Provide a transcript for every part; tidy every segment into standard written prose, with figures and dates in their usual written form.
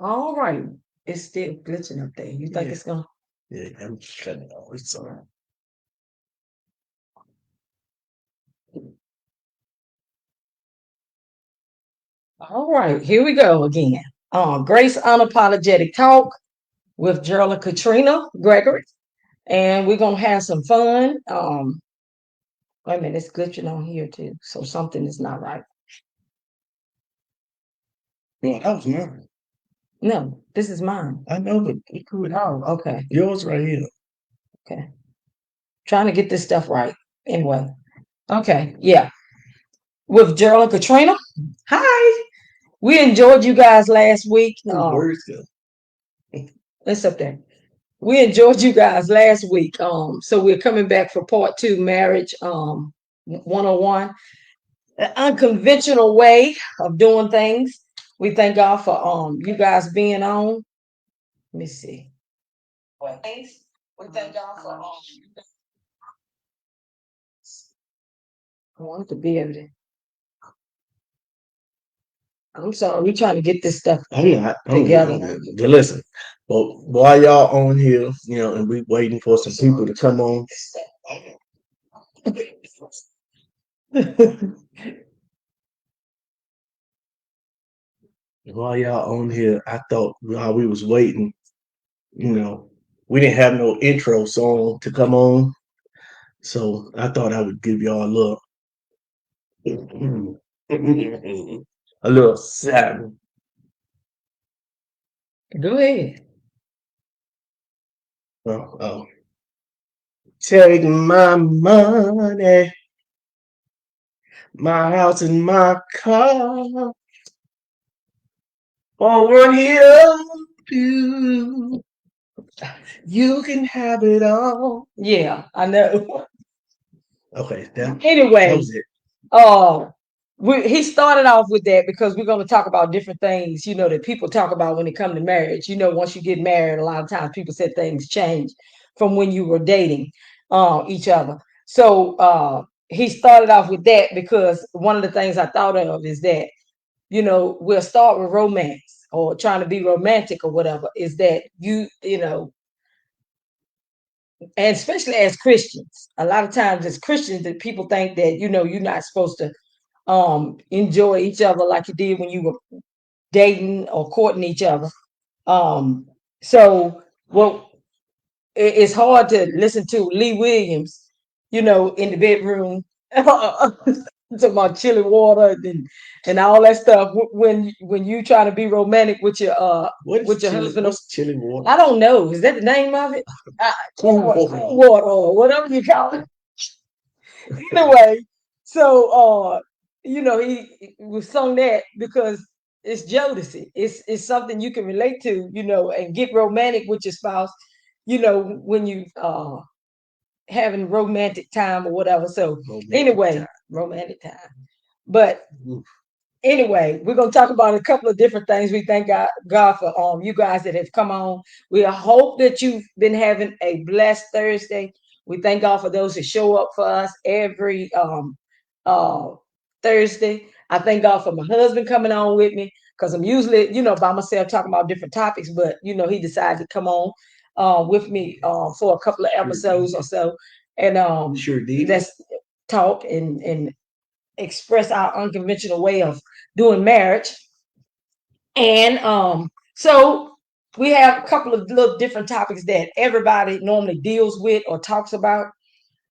All right. It's still glitching up there. You think Yeah, it's gonna? yeah. I'm just cutting it off. It's all right. All right. Here we go again. Grace Unapologetic Talk with Gerald and Katrina Gregory. And we're gonna have some fun. Wait a minute, it's glitching on here too. So something is not right. No, that was mine. No, this is mine. I know, but you could. Oh, okay. Yours right here. Okay. Trying to get this stuff right. Anyway. Okay. Yeah. With Gerald and Katrina. Hi. We enjoyed you guys last week. Where the words go? It's up there. We enjoyed you guys last week. So we're coming back for part 2, marriage 101. An unconventional way of doing things. We thank God for you guys being on. Let me see. We thank God for I want to be able to. I'm sorry, we're trying to get this stuff I'm not. I'm good. I'm together. good. But listen, but while y'all on here, and we waiting for some people to come on. While y'all on here, I thought while we was waiting, you know, we didn't have no intro song to come on, so I thought I would give y'all a little something. Go ahead. Oh, oh. Take my money, my house and my car, over here, you. You can have it all. Yeah, I know. Okay, that Anyway, was it. uh, he started off with that because we're going to talk about different things, that people talk about when it comes to marriage. Once you get married, a lot of times people said things change from when you were dating each other. So he started off with that because one of the things I thought of is that, we'll start with romance or trying to be romantic or whatever, is that and especially as Christians, a lot of times as Christians that people think that, you're not supposed to enjoy each other like you did when you were dating or courting each other. Um, so well, it's hard to listen to Lee Williams, in the bedroom, to my chili water and all that stuff when you try to be romantic with your What is with your chili? husband. What's chili water? I don't know. Is that the name of it? Cool Cool water. water or whatever you call it. Anyway, so he was sung that because it's Jodeci. It's something you can relate to, and get romantic with your spouse, when you having romantic time or whatever. So Romantic anyway, time. romantic time. But Oof. anyway, we're gonna talk about a couple of different things. We thank God for you guys that have come on. We hope that you've been having a blessed Thursday. We thank God for those who show up for us every uh Thursday. I thank God for my husband coming on with me because I'm usually, by myself talking about different topics, but he decided to come on with me for a couple of Sure did. episodes or so. And Sure did. let's talk and express our unconventional way of doing marriage. And so we have a couple of little different topics that everybody normally deals with or talks about.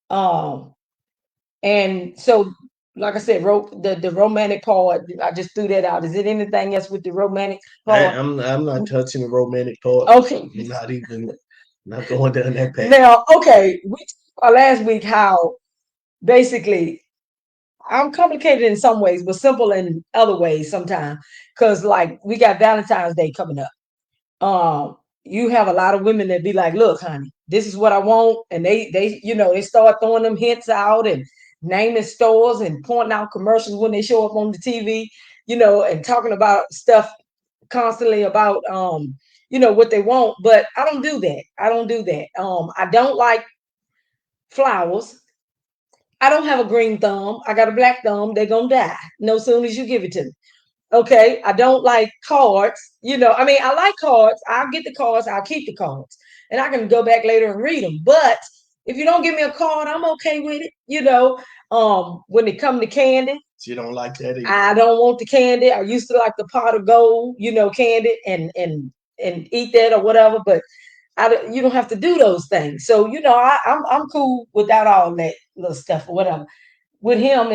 Um, and so, like I said, the romantic part, I just threw that out. Is it anything else with the romantic part? I'm not touching the romantic part. Okay. Not even not going down that path. Now, okay, we talked about last week how basically I'm complicated in some ways, but simple in other ways sometimes. Cause like we got Valentine's Day coming up. You have a lot of women that be like, look, honey, this is what I want. And they start throwing them hints out and naming stores and pointing out commercials when they show up on the TV, and talking about stuff constantly about what they want. But I don't do that. I don't do that. I don't like flowers. I don't have a green thumb. I got a black thumb. They're gonna die no soon as you give it to me. Okay, I don't like cards. I mean, I like cards. I'll get the cards. I'll keep the cards, and I can go back later and read them. But if you don't give me a card, I'm okay with it. When it come to candy, So you don't like that either. I don't want the candy. I used to like the pot of gold, candy, and eat that or whatever. But you don't have to do those things. So I'm cool without all that little stuff or whatever. With him,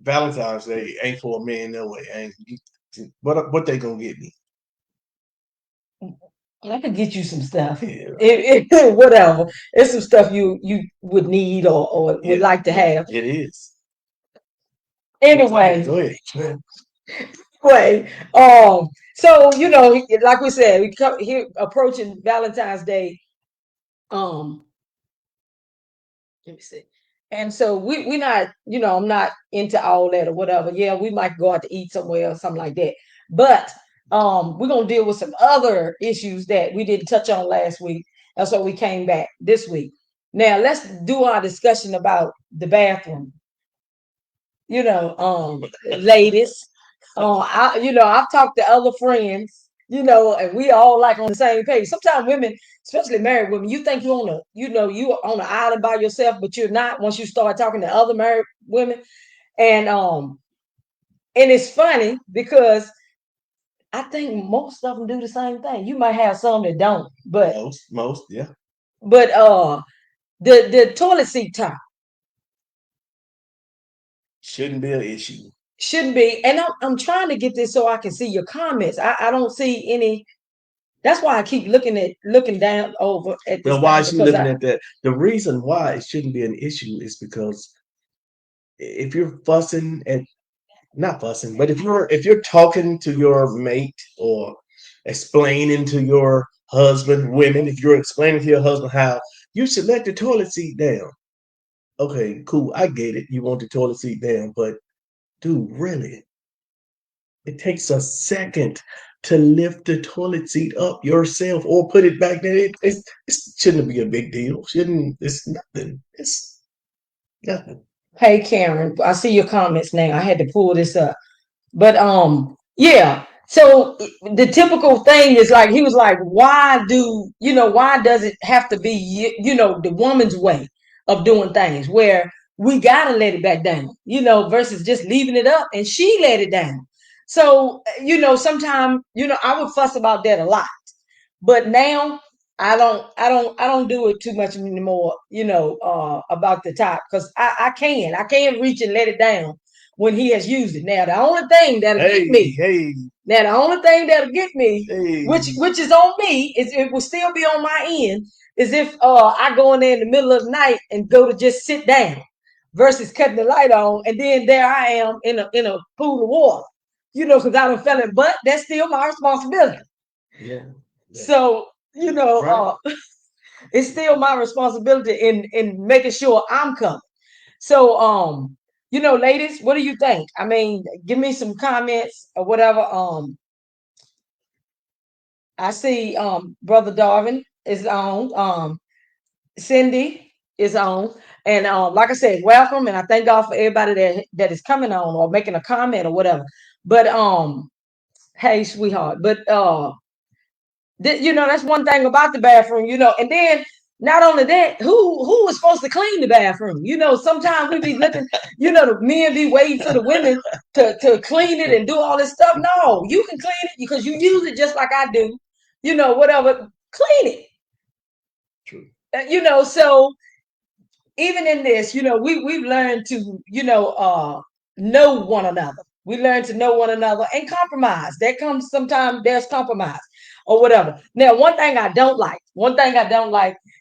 Valentine's Day ain't for a man no way. Ain't what they gonna get me? I could get you some stuff. Yeah, Whatever. It's some stuff you would need or would yeah, like to yeah. have. It is. Anyway, Go ahead. anyway, so like we said, we come here approaching Valentine's Day. Um, Let me see. And so we not, I'm not into all that or whatever. Yeah, we might go out to eat somewhere or something like that. But we're gonna deal with some other issues that we didn't touch on last week. That's why we came back this week. Now let's do our discussion about the bathroom. Ladies. I've talked to other friends, and we all like on the same page. Sometimes women, especially married women, you think you on an island by yourself, but you're not once you start talking to other married women. And it's funny because I think most of them do the same thing. You might have some that don't, but Most, yeah. but the toilet seat top Shouldn't be an issue. shouldn't be. And I'm trying to get this so I can see your comments. I don't see any. That's why I keep looking down over at this Well, why thing is she because looking I at that? The reason why it shouldn't be an issue is because if you're fussing at not fussing, but if you're talking to your mate or explaining to your husband, women, if you're explaining to your husband how you should let the toilet seat down. Okay, cool. I get it. You want the toilet seat down, but dude, really, it takes a second to lift the toilet seat up yourself or put it back there. It shouldn't be a big deal. Shouldn't it's nothing. It's nothing. hey Karen, I see your comments now. I had to pull this up. But yeah. So the typical thing is like he was like, why does it have to be the woman's way of doing things where we gotta let it back down, versus just leaving it up and she let it down. So sometimes I would fuss about that a lot. But now I don't do it too much anymore, about the top because I can reach and let it down when he has used it. Now the only thing that'll get Hey, me, hey, now the only thing that'll get me, hey. which is on me, is it will still be on my end, is if I go in there in the middle of the night and go to just sit down versus cutting the light on and then there I am in a pool of water, because I don't feel it, but that's still my responsibility. Yeah. Yeah. So, Right. it's still my responsibility in making sure I'm covered. So, ladies, what do you think? I mean, give me some comments or whatever. I see Brother Darwin is on. Cindy is on. And like I said, welcome. And I thank God for everybody that is coming on or making a comment or whatever. But hey, sweetheart. But that's one thing about the bathroom, and then not only that, who was supposed to clean the bathroom? Sometimes we be looking, the men be waiting for the women to clean it and do all this stuff. No, you can clean it because you use it just like I do, whatever, clean it. True. So even in this, we've learned to, know one another. We learn to know one another and compromise. That comes sometimes there's compromise or whatever. Now, one thing I don't like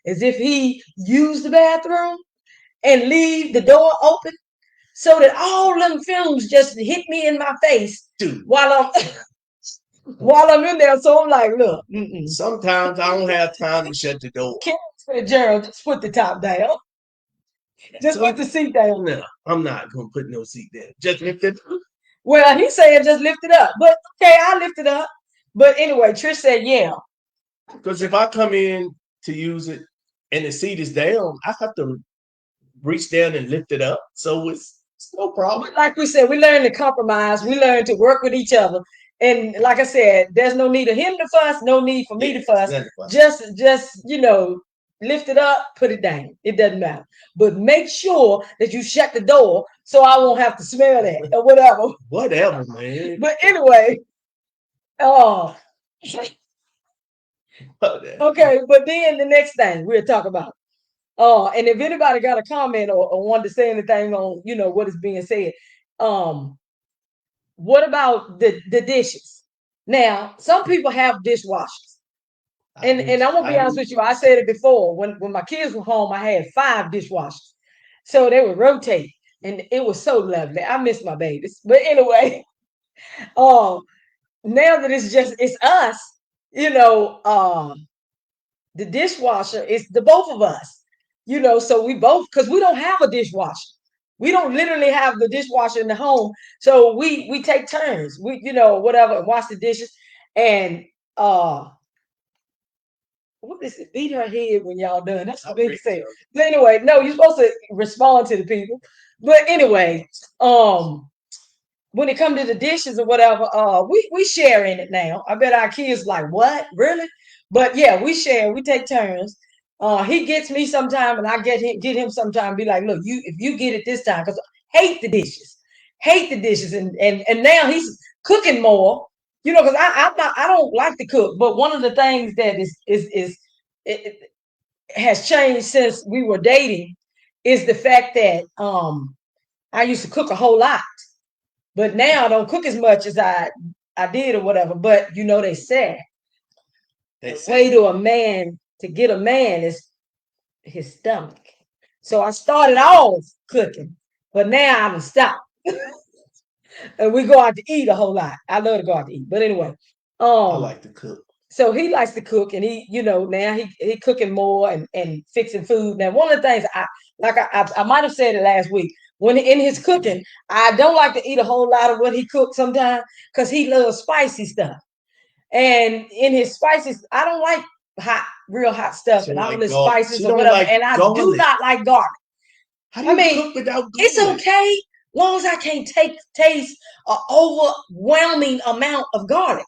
is if he used the bathroom and leave the door open so that all them fumes just hit me in my face Dude. while I'm while I'm in there. So I'm like, look, Sometimes I don't have time to shut the door. Gerald, just put the top down. Just put the seat down. No, I'm not gonna put no seat there. Just lift it. Well, he said just lift it up. But okay, I lift it up. But anyway, Trish said, yeah. Because if I come in to use it and the seat is down, I have to reach down and lift it up. So it's It's no problem. Like we said, we learn to compromise. We learn to work with each other. And like I said, there's no need of him to fuss, no need for me Yeah, to it's fuss. none of us. Just lift it up, put it down. It doesn't matter. But make sure that you shut the door so I won't have to smell that or whatever. Whatever, man. But anyway, oh, Whatever. okay. But then the next thing we'll talk about. And if anybody got a comment or wanted to say anything on, what is being said, um, what about the dishes? Now, some people have dishwashers. I And do. and I'm gonna I be honest do. with you, I said it before. When my kids were home, I had 5 dishwashers. So they would rotate. And it was so lovely. I miss my babies. But anyway, um, now that it's us, you know, the dishwasher is the both of us, so we both, because we don't have a dishwasher. We don't literally have the dishwasher in the home. So we take turns. We, whatever, wash the dishes. And what is it? Beat her head when y'all done. That's I what they really say. don't. But anyway, no, you're supposed to respond to the people. But anyway, um, when it comes to the dishes or whatever, we share in it now. I bet our kids like, what? Really? But yeah, we share, we take turns. He gets me sometime and I get him sometime, be like, look, if you get it this time, because hate the dishes. Hate the dishes. And now he's cooking more, because I don't like to cook, but one of the things that it has changed since we were dating is the fact that I used to cook a whole lot. But now I don't cook as much as I did or whatever. But they said They the say way to get a man is his stomach. So I started off cooking, but now I'm stopped. And we go out to eat a whole lot. I love to go out to eat. But anyway, I um, like to cook. so he likes to cook, and now he cooking more and fixing food. Now one of the things I might have said it last week, when in his cooking, I don't like to eat a whole lot of what he cooks sometimes because he loves spicy stuff. And in his spices, I don't like real hot stuff She and don't all like the garlic. spices She or don't whatever. like And I do garlic. not like garlic. How do I you mean, cook without it's garlic? okay long as I can't taste an overwhelming amount of garlic.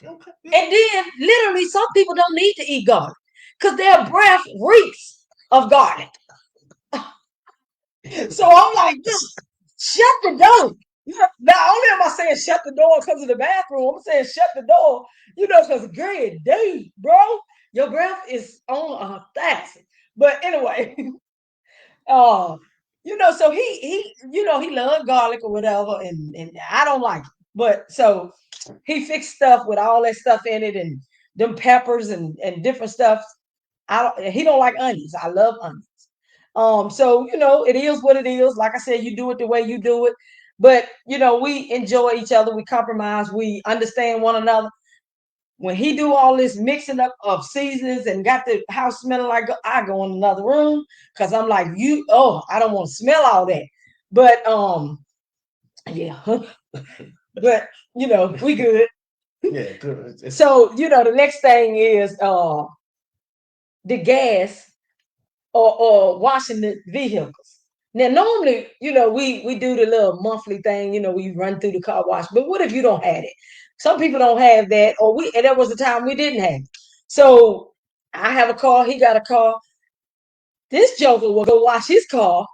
Okay. And then, literally, some people don't need to eat garlic because their breath reeks of garlic. So I'm like, just shut the door. Not only am I saying shut the door because of the bathroom, I'm saying shut the door, because great day, bro, your breath is on 1,000. But anyway, uh, so he loved garlic or whatever, and I don't like it. But so he fixed stuff with all that stuff in it and them peppers and different stuff. He don't like onions. I love onions. So it is what it is. Like I said, you do it the way you do it. But we enjoy each other. We compromise. We understand one another. When he do all this mixing up of seasonings and got the house smelling like, I go in another room because I'm like, I don't want to smell all that. But yeah, but we good. Yeah, good. So the next thing is the gas or washing the vehicles. Now, normally, we do the little monthly thing, we run through the car wash. But what if you don't have it? Some people don't have that, and there was a time we didn't have it. So I have a car, he got a car. This joker will go wash his car,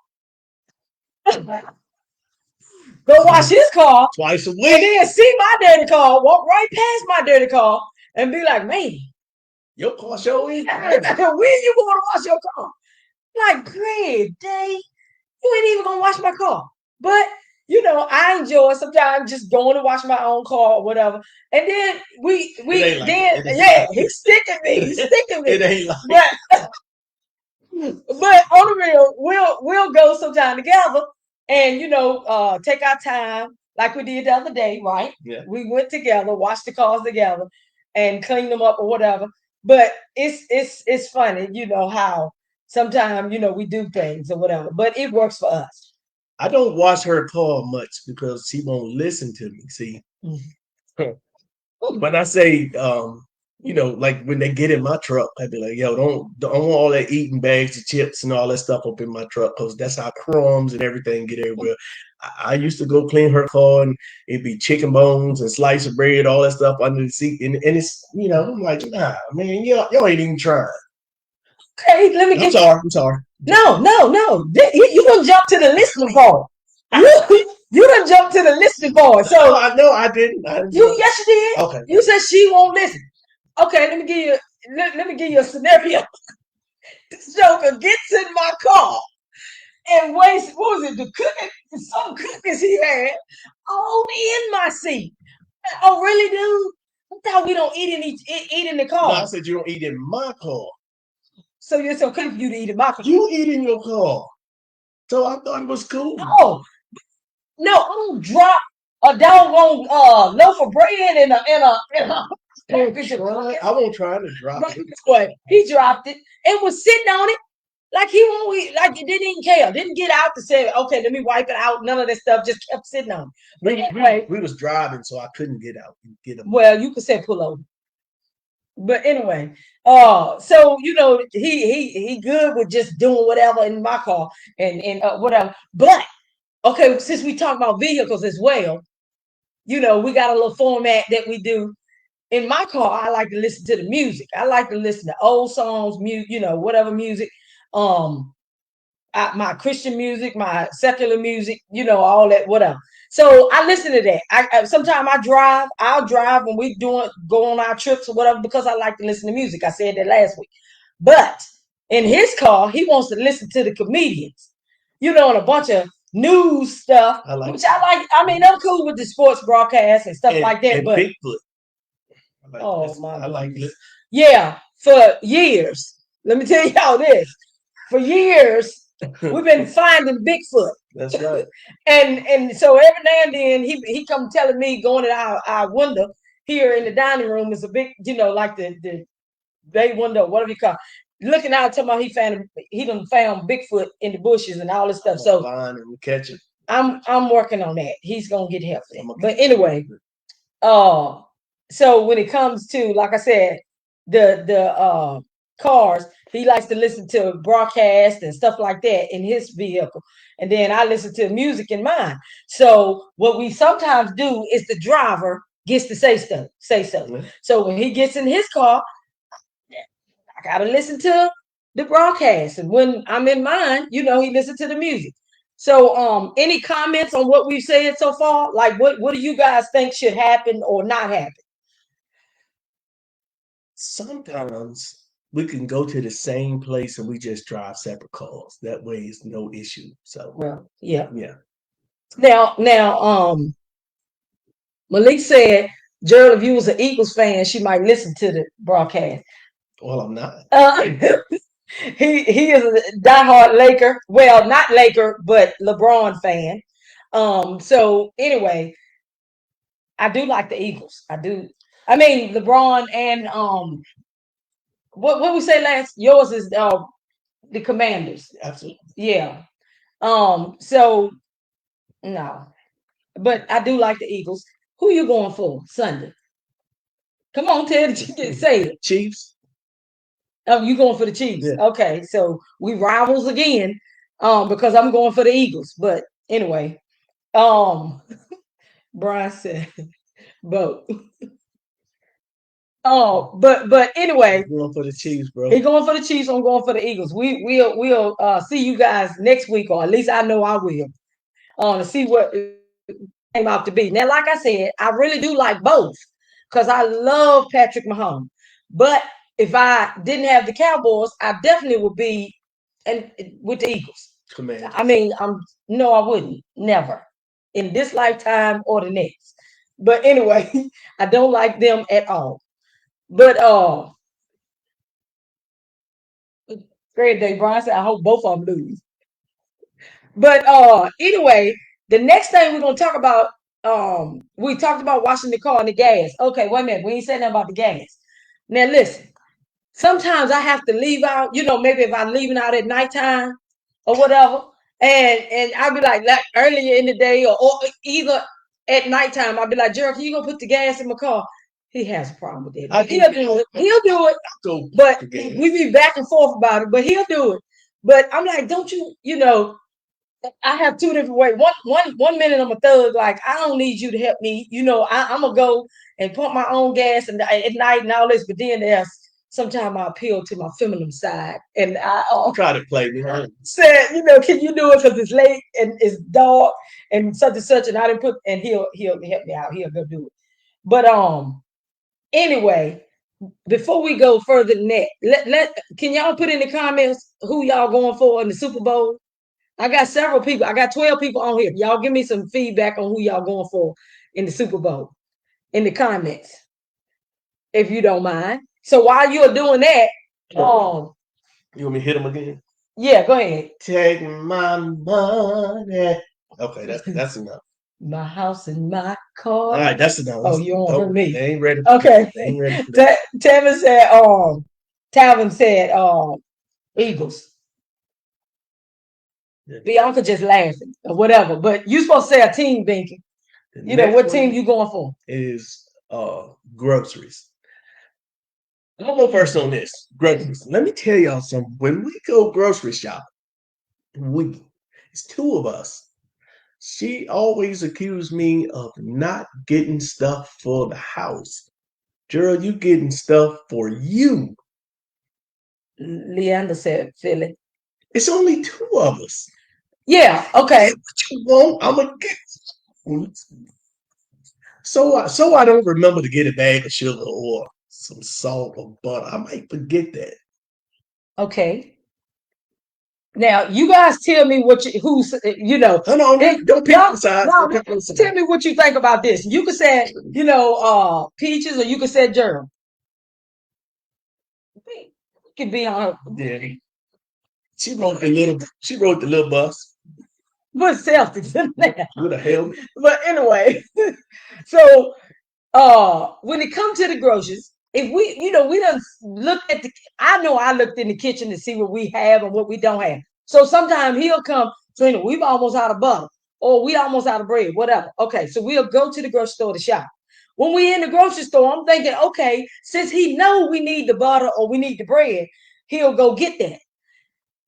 go wash his car, Twice a and week. then see my dirty car, walk right past my dirty car, and be like, man, Your car show is when dirty. you going to wash your car? Like, great day. You ain't even gonna wash my car. But I enjoy sometimes just going to wash my own car or whatever. And then It we ain't like that. then It ain't yeah, like he's sticking me. He's that. sticking me. It ain't like But on the real, we'll go sometime together and take our time like we did the other day, right? yeah. We went together, washed the cars together, and cleaned them up or whatever. But it's funny, how sometimes we do things or whatever, but it works for us. I don't wash her car much because she won't listen to me. See, Mhm. when I say like when they get in my truck, I'd be like, yo, don't want all that eating bags of chips and all that stuff up in my truck because that's how crumbs and everything get everywhere. I used to go clean her car and it'd be chicken bones and slice of bread, all that stuff under the seat. And it's, I'm like, nah, man, y'all ain't even trying. Okay, let me I'm get. sorry. I'm sorry. No, no, no. You don't jump to the listening part. You done jump to the listening part. So No, I didn't. yes, you did. Okay. You said she won't listen. Okay, let me give you a scenario. This joker gets in my car and wastes, what was it, the cooking, some cookies he had all in my seat. Oh, really, dude? I thought we don't eat in the No, I car. said you don't eat in my car. So it's okay for you to eat in my car. You eat in your car. So I thought it was cool. Oh, no, I don't drop a doggone loaf of bread in a package of cookies. I won't try to drop But it. what? He dropped it and was sitting on it like he won't, like he didn't even care. Didn't get out to say, okay, let me wipe it out. None of that stuff. Just kept sitting on it. But anyway, We was driving, so I couldn't get out and get him. well, you could say pull over. But anyway, so he good with just doing whatever in my car and whatever. But okay, since we talk about vehicles as well, we got a little format that we do. In my car, I like to listen to the music. I like to listen to old songs, whatever music. Um, my Christian music, my secular music, all that, whatever. So I listen to that. Sometimes I'll drive when we go on our trips or whatever because I like to listen to music. I said that last week. But in his car, he wants to listen to the comedians, and a bunch of news stuff, which I like. I mean, I'm cool with the sports broadcasts and stuff like that. And but Bigfoot. oh my I like goodness. Yeah, for years. Let me tell y'all this. For years, we've been finding Bigfoot. That's right. And so every now and then he come telling me going to our window here in the dining room is a big, like the bay window, whatever you call it. Looking out, talking about he done found Bigfoot in the bushes and all this stuff. So find and catch it. I'm working on that. He's gonna get help. But anyway, uh so when it comes to, like I said, the cars, he likes to listen to broadcast and stuff like that in his vehicle, and then I listen to music in mine. So what we sometimes do is the driver gets to say so. Mm-hmm. So when he gets in his car, I gotta listen to the broadcast, and when I'm in mine, he listens to the music. So, any comments on what we've said so far? Like, what do you guys think should happen or not happen? Sometimes we can go to the same place and we just drive separate cars. That way, it's no issue. So, well, yeah. Now, Malik said, Gerald, if you was an Eagles fan, she might listen to the broadcast. Well, I'm not. He is a diehard Laker. Well, not Laker, but LeBron fan. So anyway, I do like the Eagles. I do. I mean, LeBron and what we say last? Yours is the Commanders. Absolutely. Yeah. So no, but I do like the Eagles. Who you going for Sunday? Come on, Ted. Say it. Chiefs. Oh, you going for the Chiefs? Yeah. Okay, so we rivals again. Because I'm going for the Eagles. But anyway, Brian said, vote. Oh, but anyway, he's going for the Chiefs, bro. He's going for the Chiefs. I'm going for the Eagles. We'll see you guys next week, or at least I know I will. To see what came out to be. Now, like I said, I really do like both because I love Patrick Mahomes. But if I didn't have the Cowboys, I definitely would be and with the Eagles. Commanders. I mean, no, I wouldn't. Never in this lifetime or the next. But anyway, I don't like them at all. But great day, Brian said, I hope both of them lose. But anyway, the next thing we're gonna talk about, we talked about washing the car and the gas. Okay, wait a minute, we ain't saying nothing about the gas. Now listen, sometimes I have to leave out, maybe if I'm leaving out at nighttime or whatever, and I'll be like earlier in the day or either at nighttime, I'll be like, Gerald, can you go put the gas in my car? He has a problem with that. I But he'll do it. He'll do it. go But forget we be back and forth about it. But he'll do it. But I'm like, don't you, I have two different ways. One minute I'm a thug, like I don't need you to help me. I'm gonna go and pump my own gas and at night and all this. But then there's sometimes I appeal to my feminine side, and I try to play me. said, can you do it because it's late and it's dark and such and such, and I didn't put, and he'll help me out. He'll go do it. But anyway, before we go further than that, can y'all put in the comments who y'all going for in the Super Bowl? I got several people. I got 12 people on here. Y'all give me some feedback on who y'all going for in the Super Bowl in the comments, if you don't mind. So while you're doing that, you want me to hit him again? Yeah, go ahead. Take my money. Okay, that's enough. My house and my car. All right, that's enough. Oh, you don't hurt me. They ain't ready. Okay. They ain't ready for that. Talvin said, Eagles. Yeah. Bianca just laughing or whatever, but you supposed to say a team, Binky. What team you going for? Is groceries. I'm gonna go first on this. Groceries. Let me tell y'all something. When we go grocery shopping, it's two of us. She always accused me of not getting stuff for the house. Gerald, you getting stuff for you. Leander said, Philly. It's only two of us. Yeah, okay. What you want, I'm gonna get. So I don't remember to get a bag of sugar or some salt or butter. I might forget that. Okay. Now you guys tell me what who's No, don't pick the side. No, tell me what you think about this. You could say Peaches, or you could say Gerald. Could be on her. Yeah. She wrote the little bus. Put Celtics in there. With a helmet. But anyway, so when it comes to the groceries, if we done looked at I know I looked in the kitchen to see what we have and what we don't have. So sometimes he'll come, Trina, we've almost out of butter, or we almost out of bread, whatever. Okay, so we'll go to the grocery store to shop. When we in the grocery store, I'm thinking, okay, since he know we need the butter or we need the bread, he'll go get that.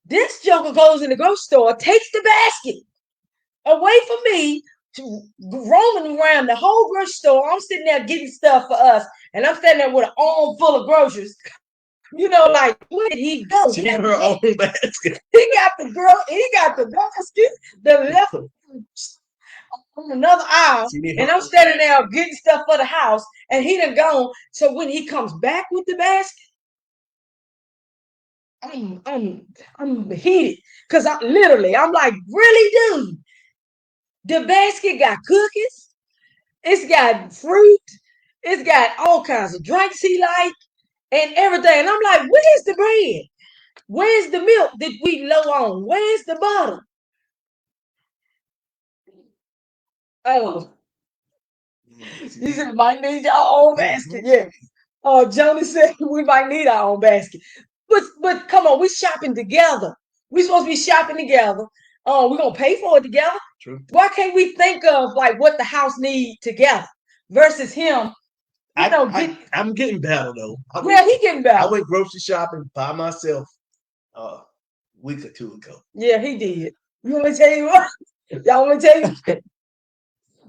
This joker goes in the grocery store, takes the basket away from me, roaming around the whole grocery store. I'm sitting there getting stuff for us, and I'm standing there with an arm full of groceries. Like, where did he go? She got her own basket. He got the basket, the left on another aisle, and I'm standing there getting stuff for the house, and he done gone. So when he comes back with the basket, I'm heated because I'm like, really, dude? The basket got cookies. It's got fruit. It's got all kinds of drinks he like and everything. And I'm like, where's the bread? Where's the milk that we low on? Where's the butter? Oh, you said might need our own basket. Yeah. Joni said we might need our own basket. But come on, we shopping together. We supposed to be shopping together. We're gonna pay for it together. True. Why can't we think of like what the house need together versus him? I'm getting better though. He getting better. I went grocery shopping by myself a week or two ago. Yeah, he did. You want me to tell you what? Y'all want me to tell you?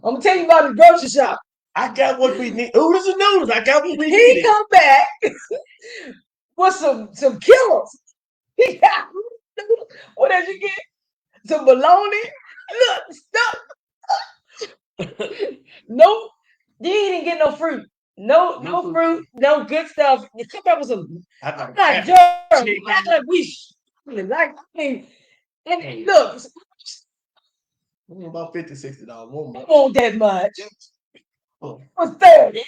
I'm gonna tell you about the grocery shop. I got what we need. Who doesn't know? I got what we need. He come back with some killers. He got what did you get? Some bologna. Look, stuff. No, you didn't get no fruit. No fruit, no good stuff. You come back with some. I'm not jerk. Act like we like. I mean, and look, about $50, $60. Want that much? For 30.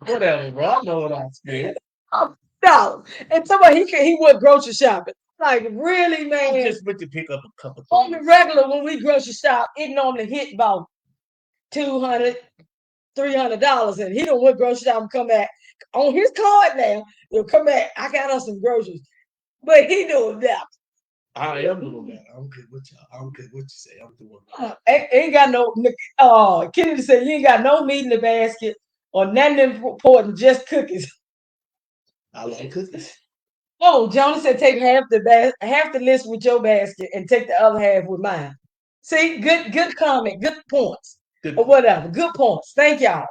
Whatever, bro. I know what I'm scared. No, and somebody he went grocery shopping. Like, really, man? I just went to pick up a couple. On the regular, when we grocery shop, it normally hit about $200, $300, and he don't went grocery shop and come back on his card now. He'll come back. I got us some groceries, but he doing that. I am doing that. I don't care what y'all. I don't care what you say. I'm doing that. Ain't got no. Kennedy said you ain't got no meat in the basket or nothing important, just cookies. I like cookies. Oh, Johnny said take half the list with your basket and take the other half with mine. See, good comment, good points, Good or point. whatever. Good points. Thank y'all.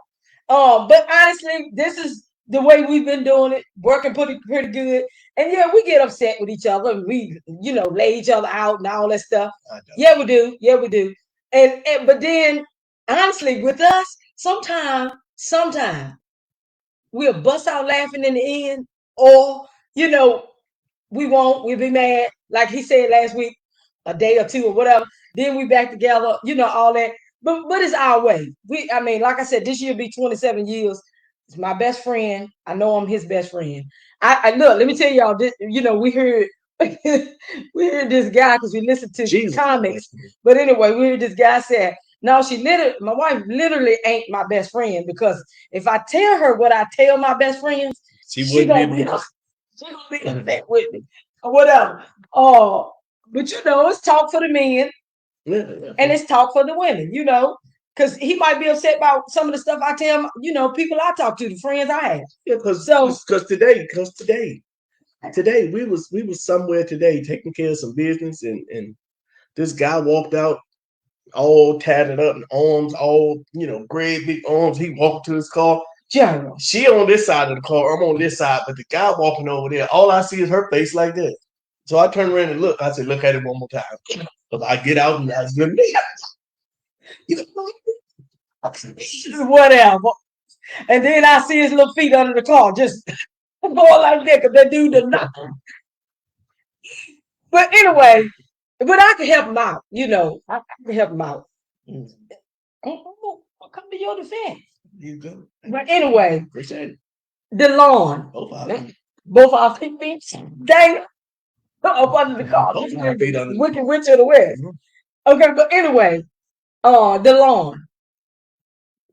But honestly, this is the way we've been doing it, working pretty good. And yeah, we get upset with each other and we, lay each other out and all that stuff. I know. Yeah, we do. Yeah, we do. And but then honestly, with us, sometimes we'll bust out laughing in the end, or you know, we won't. We'll be mad, like he said last week, a day or two or whatever. Then we back together, all that. But it's our way. I mean, like I said, this year be 27 years. It's my best friend. I know I'm his best friend. I look. Let me tell y'all. This, we heard we heard this guy because we listened to Jesus. comics. But anyway, we heard this guy said, "No, my wife literally ain't my best friend because if I tell her what I tell my best friends, She she wouldn't be gonna able be to. she gonna be upset with me or whatever." Oh, but it's talk for the men and it's talk for the women, because he might be upset about some of the stuff I tell, people I talk to, the friends I have. Yeah, So today we was somewhere today taking care of some business, and this guy walked out all tatted up and arms all great big arms. He walked to his car. General, She on this side of the car, I'm on this side, but the guy walking over there, all I see is her face like this. So I turn around and look. I said, "Look at it one more time." Because I get out and I was looking whatever. And then I see his little feet under the car, just going like that, because that dude does not. But anyway, but I can help him out, I can help him out. I'll come to your defense. You go. But anyway, Appreciate it. the lawn. Both our feet, dang, up under the car. Both our feet under the Wicked Witch of the West. Okay, but anyway, the lawn.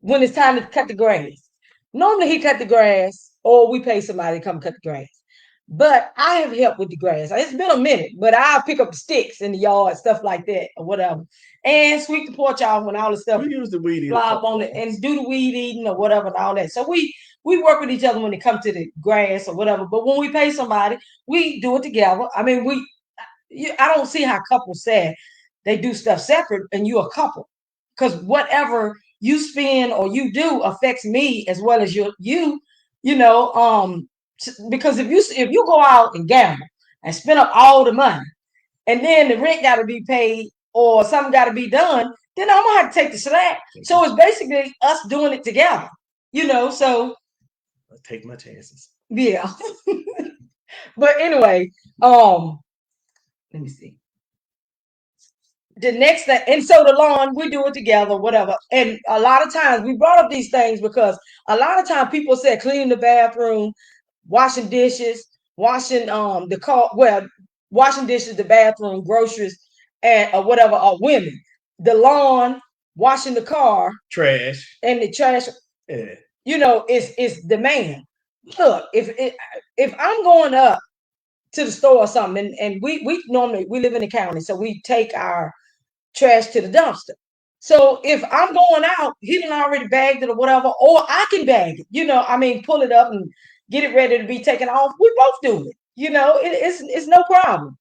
When it's time to cut the grass. Normally he cut the grass, or we pay somebody to come cut the grass. But I have helped with the grass. It's been a minute, but I'll pick up the sticks in the yard, stuff like that, or whatever, and sweep the porch off when all the stuff We use the weed eater fly up on it, and do the weed eating or whatever and all that. So we work with each other when it comes to the grass or whatever. But when we pay somebody, we do it together. I mean, I don't see how couples say they do stuff separate and you're a couple, because whatever you spend or you do affects me as well as because if you go out and gamble and spend up all the money and then the rent got to be paid or something got to be done, then I'm gonna have to take the slack. So it's basically us doing it together, so I take my chances. yeah. But anyway, let me see. The next thing, and so the lawn, we do it together, whatever. And a lot of times we brought up these things because a lot of times people say cleaning the bathroom, washing dishes, washing the car, well, washing dishes, the bathroom, groceries, and or whatever are women. The lawn, washing the car, Trash. and the trash, Yeah. Is the man. Look, if I'm going up to the store or something, and we normally we live in the county, so we take our trash to the dumpster. So if I'm going out, he done already bagged it or whatever, or I can bag it, I mean, pull it up and get it ready to be taken off. We both do it, it's no problem.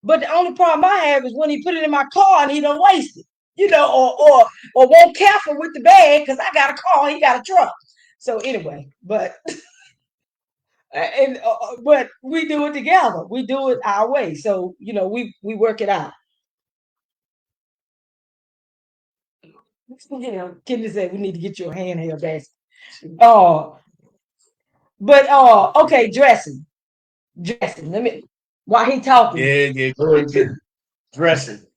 But the only problem I have is when he put it in my car and he don't waste it, or won't careful with the bag because I got a car, he got a truck. So anyway, but we do it together. We do it our way. So we work it out. Yeah, Kenny said we need to get you a handheld basket. Oh, but okay, dressing. Let me while he talking. Yeah. Go and get dressing.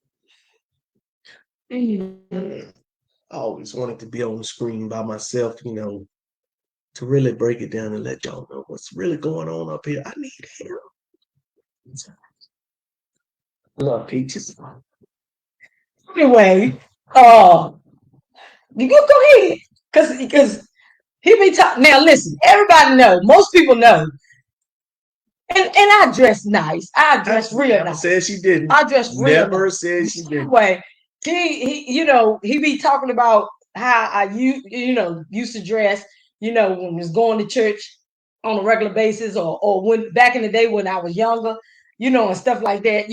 Mhm. I always wanted to be on the screen by myself, to really break it down and let y'all know what's really going on up here. I need help. Love peaches. Anyway, you go ahead, because he be talking. Now listen, everybody know, most people know, and I dress nice. I dress real Never nice. said she didn't. I dress real Never nice. said she didn't. Anyway, he be talking about how I used to dress. when was going to church on a regular basis, or when back in the day when I was younger, and stuff like that,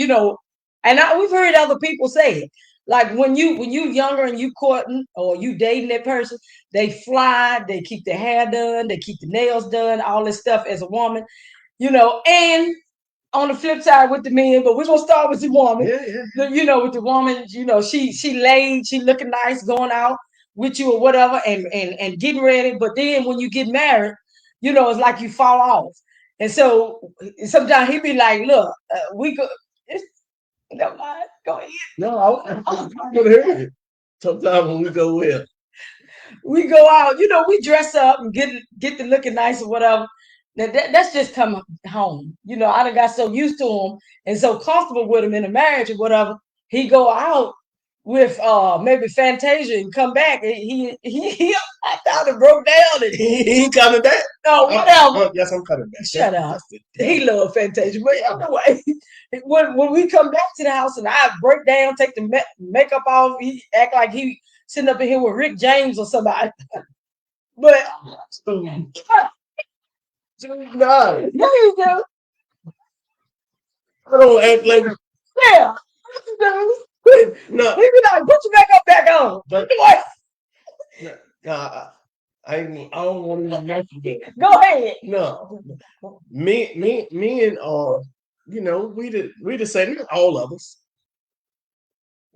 and we've heard other people say it. Like when you younger and you courting or you dating that person, they fly, they keep their hair done, they keep the nails done, all this stuff as a woman, and on the flip side with the men, but we're gonna start with the woman. Yeah, yeah. With the woman, she laid, she looking nice, going out with you or whatever, and getting ready. But then when you get married, it's like you fall off. And so sometimes he be like, "Look, we go." Never mind. Go ahead. No, I'm gonna hear it. Sometimes when we go with, We go out, we dress up and get to looking nice or whatever. Now that's just coming home. I done got so used to him and so comfortable with him in a marriage or whatever. He go out with maybe Fantasia and come back. And he I thought it broke down and he ain't coming back. no whatever. Yes, I'm coming back. Shut up. That's the He devil. loved Fantasia, but anyway, when we come back to the house and I break down, take the makeup off, he act like he sitting up in here with Rick James or somebody. But No, yeah, you do. I don't act like Yeah, you do. no. He be like, put your makeup back on. But What? no, I don't want to mention that. Go ahead. No, me, and we the same. Not all of us.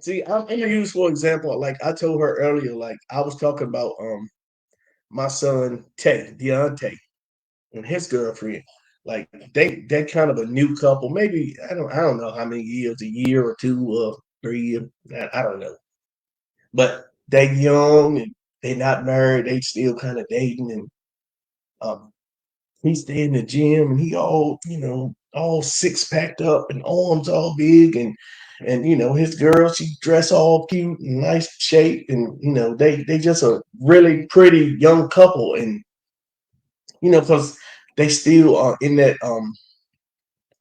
See, I'm gonna use for example, like I told her earlier, like I was talking about my son Deontay, and his girlfriend. Like they're kind of a new couple. Maybe I don't know how many years, a year or two or 3 years. I don't know. But they young and they not married. They still kind of dating, and um, he stay in the gym and he all six packed up and arms all big, and his girl, she dress all cute and nice shape, and they just a really pretty young couple, and because they still are in that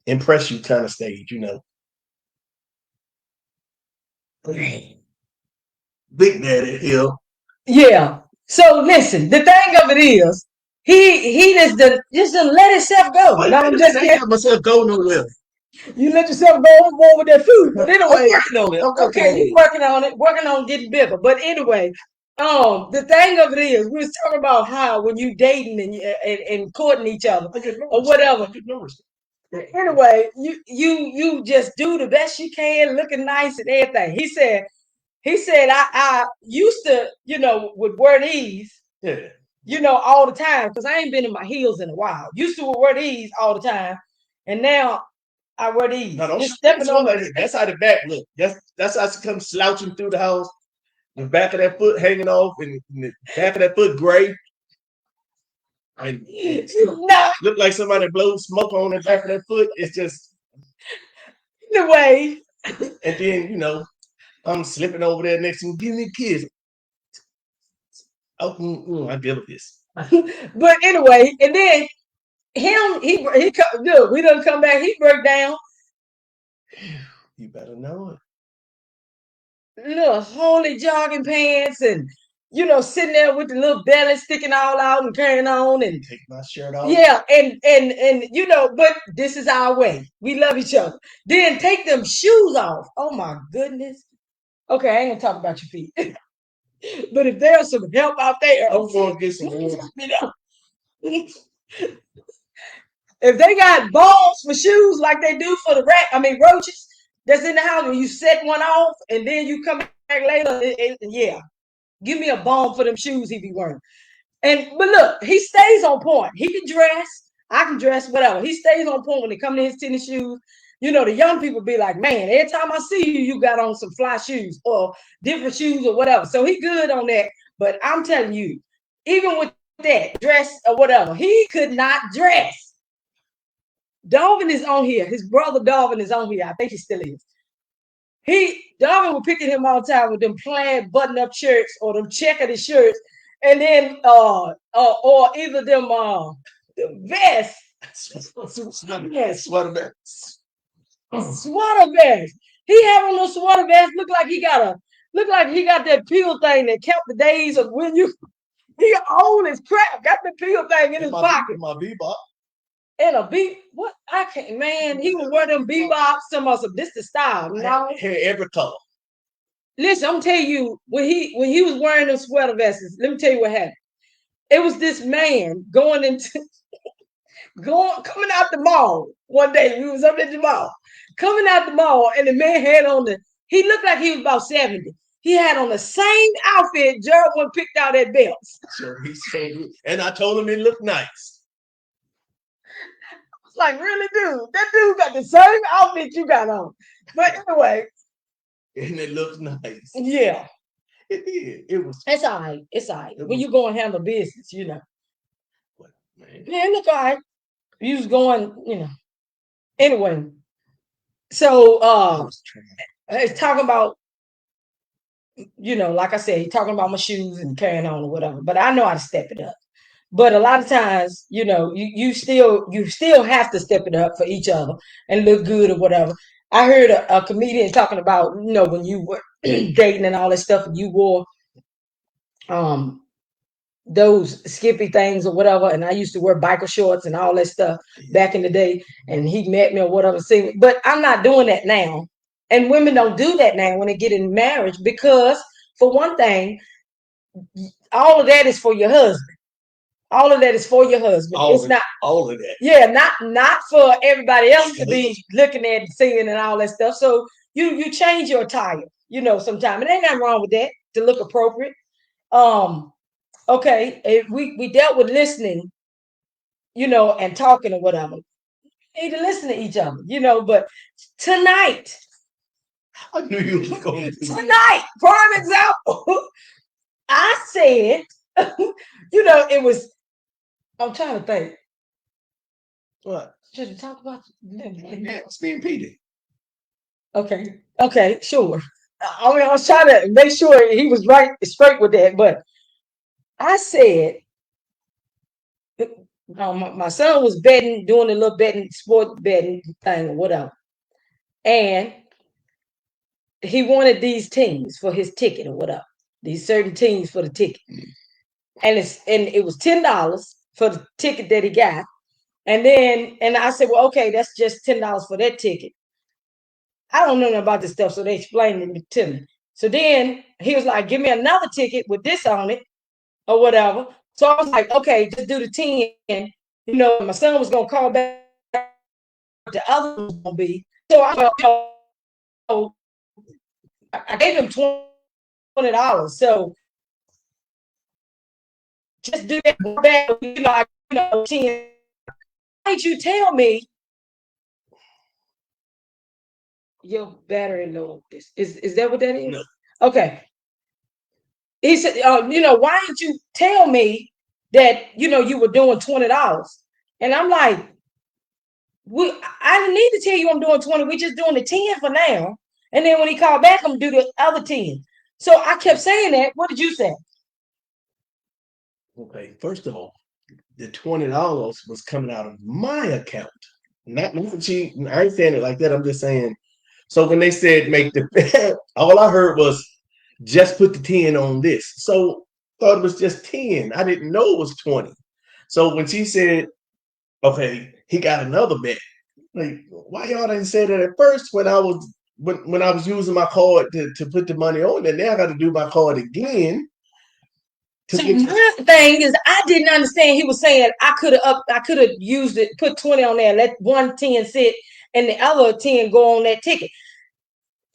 impress you kind of stage. Big Daddy Hill. Yeah. So listen, the thing of it is, he just done let himself go. Wait, No, wait I'm a just minute, I ain't kidding. got myself go nowhere. You let yourself go on with that food. But I'm anyway, working on it. I'm working okay, on you it. working on getting bigger. But anyway, the thing of it is, we was talking about how when you dating and courting each other I get no or respect. whatever. I get no respect. Anyway, you just do the best you can, looking nice and everything. He said I used to, would wear these, Yeah. all the time because I ain't been in my heels in a while. Used to wear these all the time, and now I wear these. No, don't Just shoot that stepping swallow over. like that. That's how the back look. That's how she comes slouching through the house. The back of that foot hanging off, and the back of that foot gray, and No, look like somebody blows smoke on the back of that foot. It's just, anyway, and then I'm slipping over there next to him, give me a kiss. Oh, I give her this. but anyway, and then look, we done come back. He broke down. You better know it. Little holy jogging pants and sitting there with the little belly sticking all out and carrying on and Take my shirt off. yeah and but this is our way. We love each other. Then take them shoes off. Oh my goodness. Okay, I ain't gonna talk about your feet. But if there's some help out there, I'm going to get some. if they got balls for shoes like they do for the roaches that's in the house, when you set one off and then you come back later, yeah, give me a bone for them shoes he be wearing. But look, he stays on point. He can dress. I can dress, whatever. He stays on point when it comes to his tennis shoes. The young people be like, man, every time I see you, you got on some fly shoes or different shoes or whatever. So he good on that. But I'm telling you, even with that dress or whatever, he could not dress. Darvin is on here. His brother Darvin is on here. I think he still is. Darvin was picking him all the time with them plaid button-up shirts or them checkered shirts, and then or either them vests, Sweater vest. sweater vests. He have on those sweater vests. Look like he got that pill thing that kept the days of when you He old as crap. Got the pill thing in In his my pocket. in my bebop. And a beat. What I can't, man. He was wearing them bebops. Some of some. This the style. No. Hair every color. Listen, I'm telling you, when he was wearing them sweater vests, let me tell you what happened. It was this man going into going coming out the mall one day. We was up at the mall, coming out the mall, and the man had on the. He looked like he was about 70. He had on the same outfit Gerald one picked out at Bells. So he's so good. And I told him it looked nice. I was like, really, dude? That dude got the same outfit you got on. But anyway, And it looked nice. yeah, It did. It was. it's all right. It's all right. It When was you go and handle business, man. yeah, look all right. You was going. Anyway, so It was trash. it's talking about, like I said, he's talking about my shoes and carrying on or whatever. But I know how to step it up. But a lot of times, you still have to step it up for each other and look good or whatever. I heard a comedian talking about, when you were dating and all that stuff, and you wore um those skippy things or whatever, and I used to wear biker shorts and all that stuff back in the day, and he met me or whatever. See, but I'm not doing that now, and women don't do that now when they get in marriage because, for one thing, all of that is for your husband. All of that is for your husband. All It's of not, all of that. yeah, not for everybody else to be looking at and seeing and all that stuff. So you change your attire, sometime. It ain't nothing wrong with that to look appropriate. Um, okay, we dealt with listening, and talking or whatever. We need to listen to each other, but tonight, I knew you was going to do that. tonight, prime example, I said, it was, I'm trying to think. What? Should we talk about? Yeah, it's being Peter. Okay. Okay. Sure. I mean, I was trying to make sure he was right, straight with that. But I said, my son was betting, doing a little betting, sport betting thing or whatever, and he wanted these teams for his ticket or whatever. These certain teams for the ticket, and it was $10 for the ticket that he got. And I said, well, okay, that's just $10 for that ticket. I don't know nothing about this stuff, so they explained it to me. So then he was like, give me another ticket with this on it or whatever. So I was like, okay, just do the 10. My son was gonna call back what the other one was gonna be. So I gave him $20. So just do that back, 10. Why did you tell me your battery low? Is that what that is? No. Okay. He said, why didn't you tell me that, you were doing $20? And I'm like, I didn't need to tell you I'm doing 20. We're just doing the 10 for now. And then when he called back, I'm gonna do the other 10. So I kept saying that. What did you say? Okay, first of all, the $20 was coming out of my account. Not she. I ain't saying it like that. I'm just saying. So when they said make the, all I heard was just put the 10 on this. So thought it was just 10. I didn't know it was 20. So when she said, okay, he got another bet. Like, why y'all didn't say that at first when I was using my card to put the money on, and now I got to do my card again to So get my thing is, I didn't understand. He was saying I could have used it, put 20 on there, let one 10 sit, and the other 10 go on that ticket.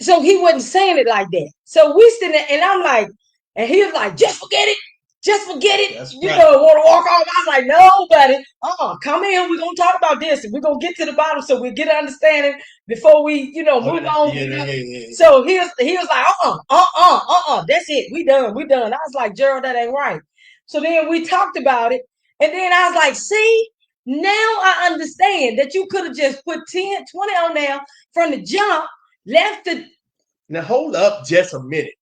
So he wasn't saying it like that. So we sitting there, and I'm like, and he was like, just forget it. Just forget it. That's You right. know, want to walk off. I was like, no, buddy. Come in. We're going to talk about this. And we're going to get to the bottom so we get an understanding before we, move on. Yeah. So he was like, that's it. We done. We done. I was like, Gerald, that ain't right. So then we talked about it. And then I was like, see, now I understand that you could have just put 10, 20 on there from the jump, left the. Now hold up just a minute.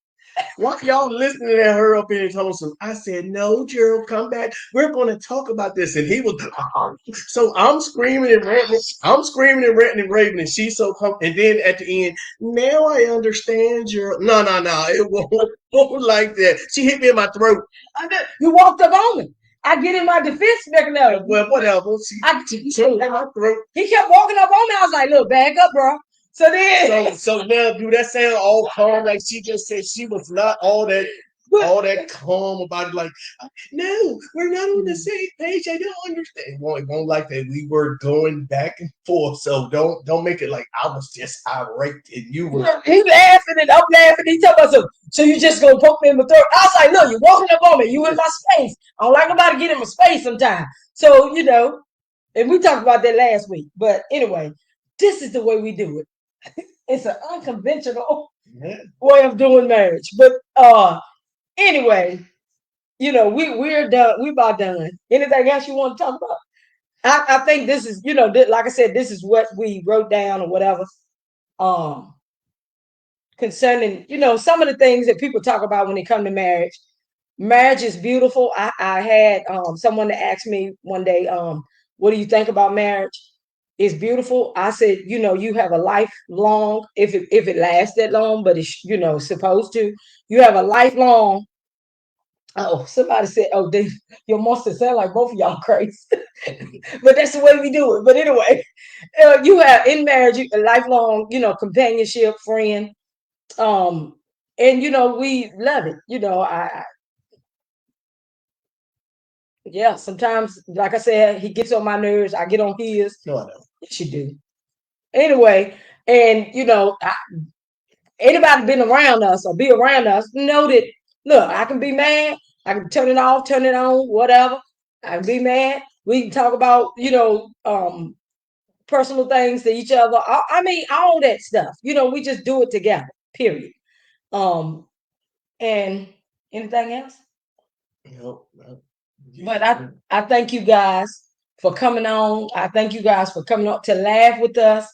Why y'all listening to her up in Tulsa? I said, no, Gerald, come back. We're going to talk about this. And he was, so I'm screaming and ranting. I'm screaming and ranting and raving. And she's so pumped. And then at the end, now I understand, Gerald. No, no, no. It won't like that. She hit me in my throat. You walked up on me. I get in my defense mechanism. Well, whatever. She hit my throat. He kept walking up on me. I was like, look, back up, bro. So then, so now, do that sound all calm? Like she just said, she was not all that calm about it. Like, no, we're not on the same page. I don't understand. It won't like that. We were going back and forth. So don't make it like I was just irate and you were. He's laughing and I'm laughing. He told us, so you just gonna poke me in the throat? I was like, look, you're walking up on me. You in my space. I don't like nobody get in my space sometimes. So and we talked about that last week. But anyway, this is the way we do it. It's an unconventional way of doing marriage. But anyway, we're done. We about done. Anything else you want to talk about? I think this is, like I said, this is what we wrote down or whatever. Concerning, some of the things that people talk about when they come to marriage. Marriage is beautiful. I had someone that asked me one day, what do you think about marriage? It's beautiful. I said, you have a lifelong, if it lasts that long, but it's supposed to. You have a lifelong. Oh, somebody said, oh, your monster sound like both of y'all crazy. But that's the way we do it. But anyway, you have in marriage a lifelong, companionship, friend. Um, and we love it. Yeah, sometimes, like I said, he gets on my nerves. I get on his. No, I don't. Yes, you do. Anyway, and anybody been around us or be around us know that. Look, I can be mad. I can turn it off, turn it on, whatever. I can be mad. We can talk about personal things to each other. I mean, all that stuff. We just do it together. Period. Um, and anything else? No. But I thank you guys for coming on. I thank you guys for coming up to laugh with us,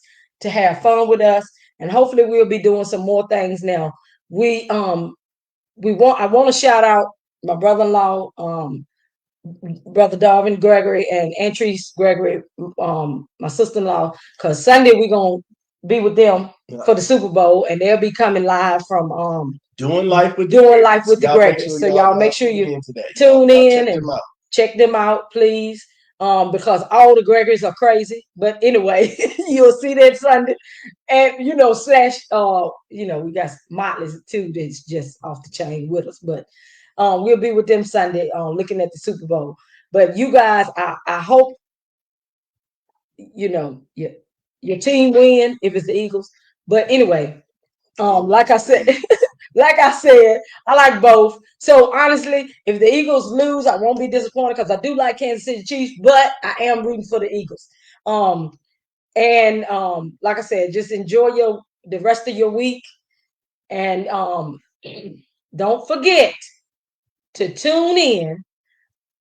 to have fun with us, and hopefully we'll be doing some more things now. I want to shout out my brother-in-law, brother Darvin Gregory and Antrice Gregory, my sister-in-law, because Sunday we're gonna be with them for the Super Bowl, and they'll be coming live from Doing life with the Gregory. So y'all make sure you tune in and check them out, please. Because all the Gregories are crazy. But anyway, you'll see that Sunday. And slash we got Motley's too that's just off the chain with us. But we'll be with them Sunday looking at the Super Bowl. But you guys, I hope your team win if it's the Eagles. But anyway, like I said, I like both. So honestly, if the Eagles lose, I won't be disappointed because I do like Kansas City Chiefs, but I am rooting for the Eagles. And like I said, just enjoy the rest of your week, and don't forget to tune in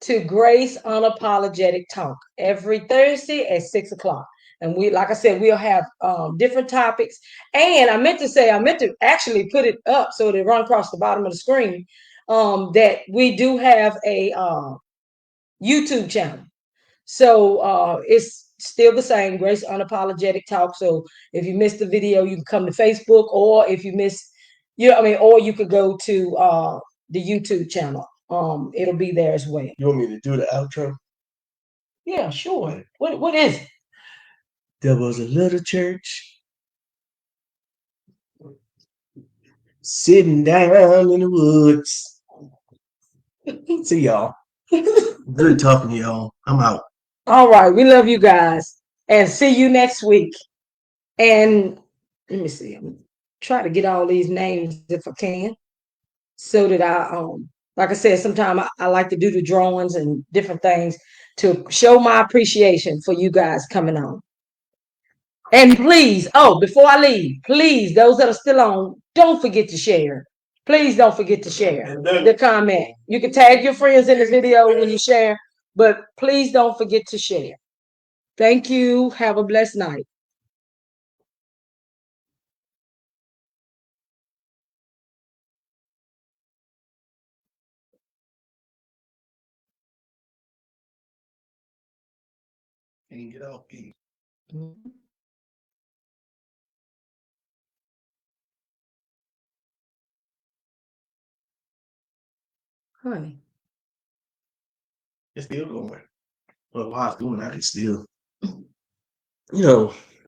to Grace Unapologetic Talk every Thursday at 6 o'clock. And like I said, we'll have different topics. And I meant to actually put it up so they run across the bottom of the screen. That we do have a YouTube channel. So it's still the same, Grace Unapologetic Talk. So if you missed the video, you can come to Facebook, or if you missed, or you could go to the YouTube channel. It'll be there as well. You want me to do the outro? Yeah, sure. What is it? There was a little church sitting down in the woods. See y'all. Good talking to y'all. I'm out. All right. We love you guys. And see you next week. And let me see. I'm trying to get all these names if I can. So that like I said, sometimes I like to do the drawings and different things to show my appreciation for you guys coming on. And please, before I leave, please, those that are still on, don't forget to share. Please don't forget to share the comment. You can tag your friends in the video when you share, but please don't forget to share. Thank you. Have a blessed night. and get off. Mhm. Honey. It's still going. Well, while it's going, I can still, you know,